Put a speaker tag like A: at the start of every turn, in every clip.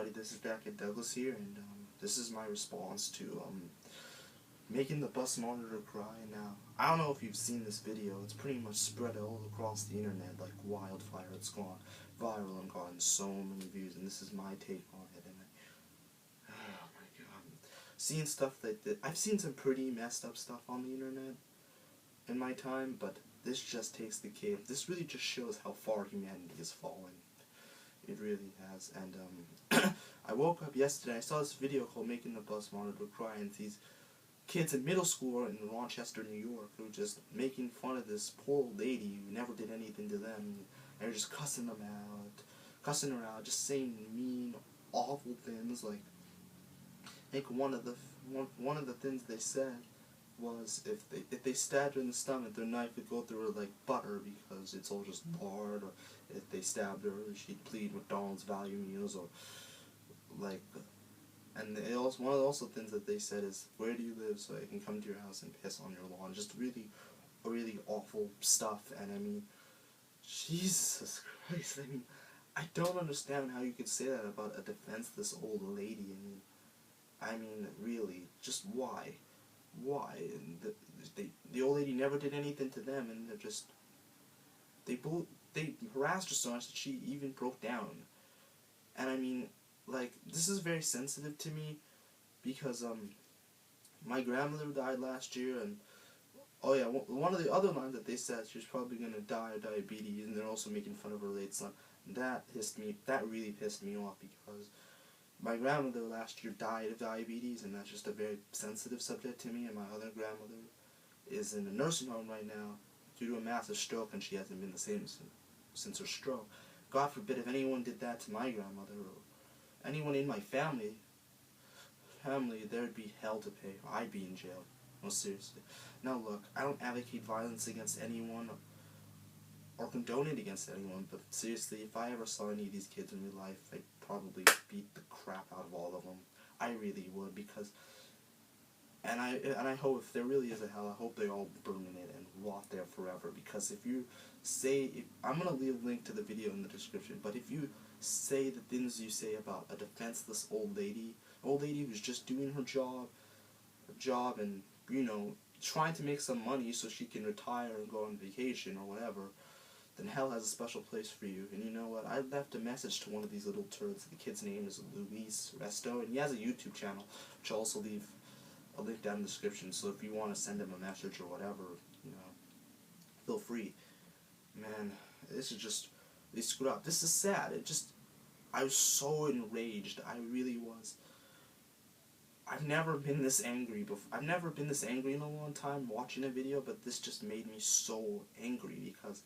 A: everybody, this is back at Douglas here, and this is my response to making the bus monitor cry. Now, I don't know if you've seen this video. It's pretty much spread all across the internet like wildfire. It's gone viral and gotten so many views, and this is my take on it. And oh my god, seeing stuff that I've seen some pretty messed up stuff on the internet in my time, but this just takes the cake. This really just shows how far humanity has fallen. It really has. And I woke up yesterday, I saw this video called Making the Bus Monitor Cry, and these kids in middle school in Rochester, New York, who were just making fun of this poor old lady who never did anything to them, and they were just cussing her out, just saying mean, awful things. Like, I think one of the things they said was if they stabbed her in the stomach, their knife would go through her like butter because it's all just lard. Or if they stabbed her, she'd plead McDonald's value meals, or like. And they also, one of the things that they said is, where do you live so I can come to your house and piss on your lawn? Just really awful stuff. And I mean, Jesus Christ, I don't understand how you could say that about a defenseless old lady. I mean, really, just why? Why? And the old lady never did anything to them, and they harassed her so much that she even broke down. And I mean, like, this is very sensitive to me because my grandmother died last year, and oh yeah, one of the other lines that they said, she was probably gonna die of diabetes, and they're also making fun of her late son. That really pissed me off, because my grandmother last year died of diabetes, and that's just a very sensitive subject to me. And my other grandmother is in a nursing home right now due to a massive stroke, and she hasn't been the same since her stroke. God forbid if anyone did that to my grandmother, or anyone in my family, there'd be hell to pay. I'd be in jail. No, seriously. Now look, I don't advocate violence against anyone or condone it against anyone, but seriously, if I ever saw any of these kids in real life, I'd probably beat the crap out of all of them. I really would, because, and I hope, if there really is a hell, I hope they all burn in it and rot there forever. Because if you say, I'm gonna leave a link to the video in the description, but if you say the things you say about a defenseless old lady who's just doing her job, and, you know, trying to make some money so she can retire and go on vacation or whatever, then hell has a special place for you. And you know what? I left a message to one of these little turds. The kid's name is Resto, and he has a YouTube channel, which I'll also leave a link down in the description. So if you want to send him a message or whatever, you know, feel free. Man, this is just, they screwed up. This is sad. I was so enraged. I really was. I've never been this angry before. I've never been this angry in a long time watching a video, but this just made me so angry because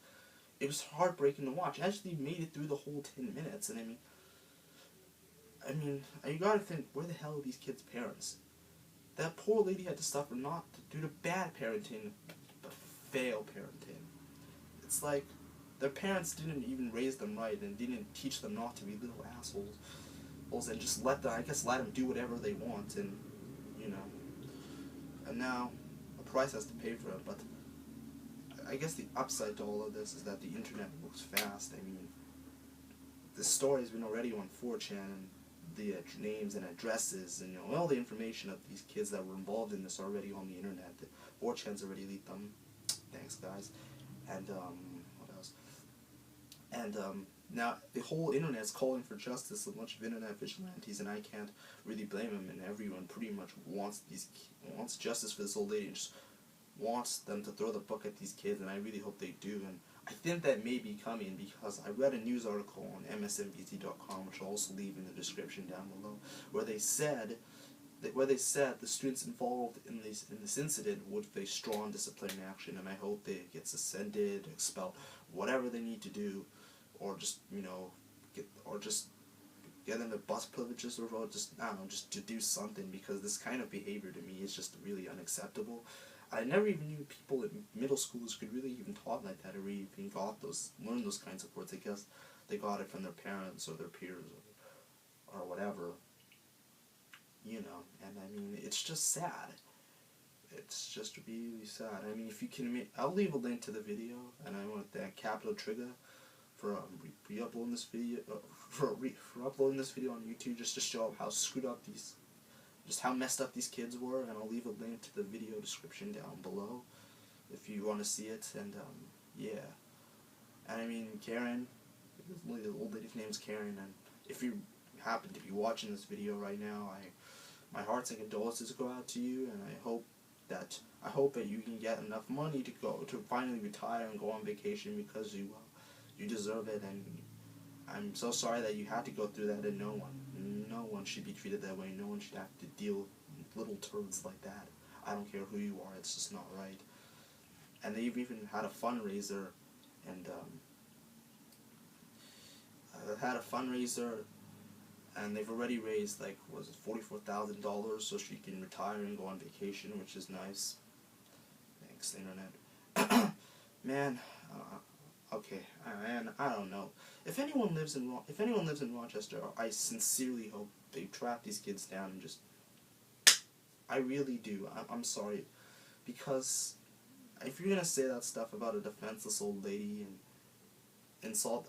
A: it was heartbreaking to watch. I actually made it through the whole 10 minutes, and I mean, you gotta think, where the hell are these kids' parents? That poor lady had to suffer not due to bad parenting, but fail parenting. It's like their parents didn't even raise them right and didn't teach them not to be little assholes, and just let them do whatever they want, and you know. And now a price has to pay for it. But I guess the upside to all of this is that the internet works fast. I mean, this story's been already on 4chan, and the names and addresses and, you know, all the information of these kids that were involved in this are already on the internet. 4chan's already leaked them. Thanks, guys. And what else? And now the whole internet's calling for justice. A bunch of internet vigilantes, and I can't really blame them. And everyone pretty much wants justice for this old lady, and just wants them to throw the book at these kids, and I really hope they do. And I think that may be coming, because I read a news article on msnbc.com, which I'll also leave in the description down below, where they said the students involved in this incident would face strong disciplinary action, and I hope they get suspended, expelled, whatever they need to do, or just, you know, get them the bus privileges, or just, I don't know, just to do something, because this kind of behavior to me is just really unacceptable. I never even knew people in middle schools could really even talk like that, or even learn those kinds of words. I guess they got it from their parents or their peers or whatever, you know. And I mean, it's just sad. It's just really sad. I mean, if you can, I'll leave a link to the video, and I want to thank CapitalTrigga for re-uploading this video for uploading this video on YouTube, just to show how screwed up just how messed up these kids were. And I'll leave a link to the video description down below if you want to see it. And yeah, and I mean, Karen, the old lady's name's Karen, and if you happen to be watching this video right now, my hearts and condolences go out to you, and I hope that you can get enough money to finally retire and go on vacation, because you deserve it. And I'm so sorry that you had to go through that, and no one should be treated that way. No one should have to deal with little turds like that. I don't care who you are, it's just not right. And they've even had a fundraiser, and and they've already raised, like, was it $44,000 so she can retire and go on vacation, which is nice. Thanks, internet. Man, okay, man, I don't know. If anyone lives in Rochester, I sincerely hope they trap these kids down and just. I really do. I'm sorry, because if you're gonna say that stuff about a defenseless old lady and insult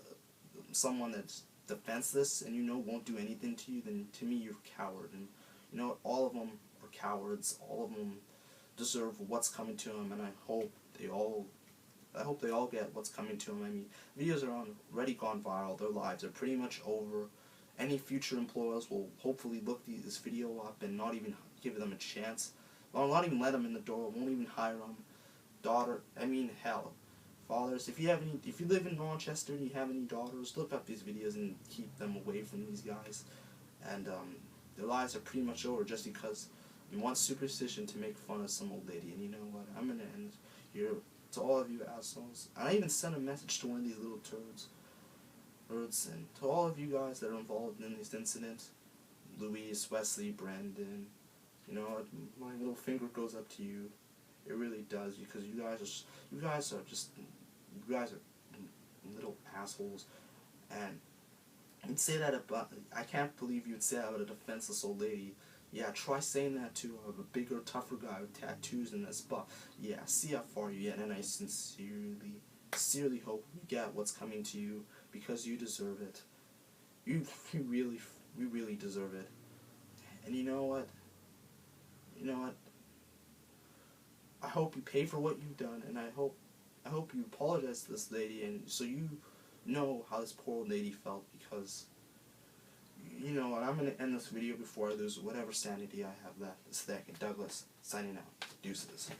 A: someone that's defenseless and won't do anything to you, then to me you're a coward. And you know what? All of them are cowards. All of them deserve what's coming to them, and I hope they all get what's coming to them. I mean, videos are already gone viral. Their lives are pretty much over. Any future employers will hopefully look this video up and not even give them a chance. Well, not even let them in the door. Won't even hire them. Hell. Fathers, if you live in Rochester and you have any daughters, look up these videos and keep them away from these guys. And their lives are pretty much over just because you want superstition to make fun of some old lady. And you know what? I'm gonna end here to all of you assholes. And I even sent a message to one of these little turds, and to all of you guys that are involved in this incident, Louise, Wesley, Brandon. You know what? My little finger goes up to you. It really does, because you guys are little assholes. And you'd say that about, I can't believe you'd say that about a defenseless old lady. Yeah, try saying that to a bigger, tougher guy with tattoos in his butt. Yeah, see how far you get, and I sincerely hope you get what's coming to you, because you deserve it. You really deserve it. And you know what? I hope you pay for what you've done, and I hope you apologize to this lady, and so you know how this poor old lady felt, because you know what, I'm going to end this video before I lose whatever sanity I have left. It's Teng and Douglas, signing out. Deuces.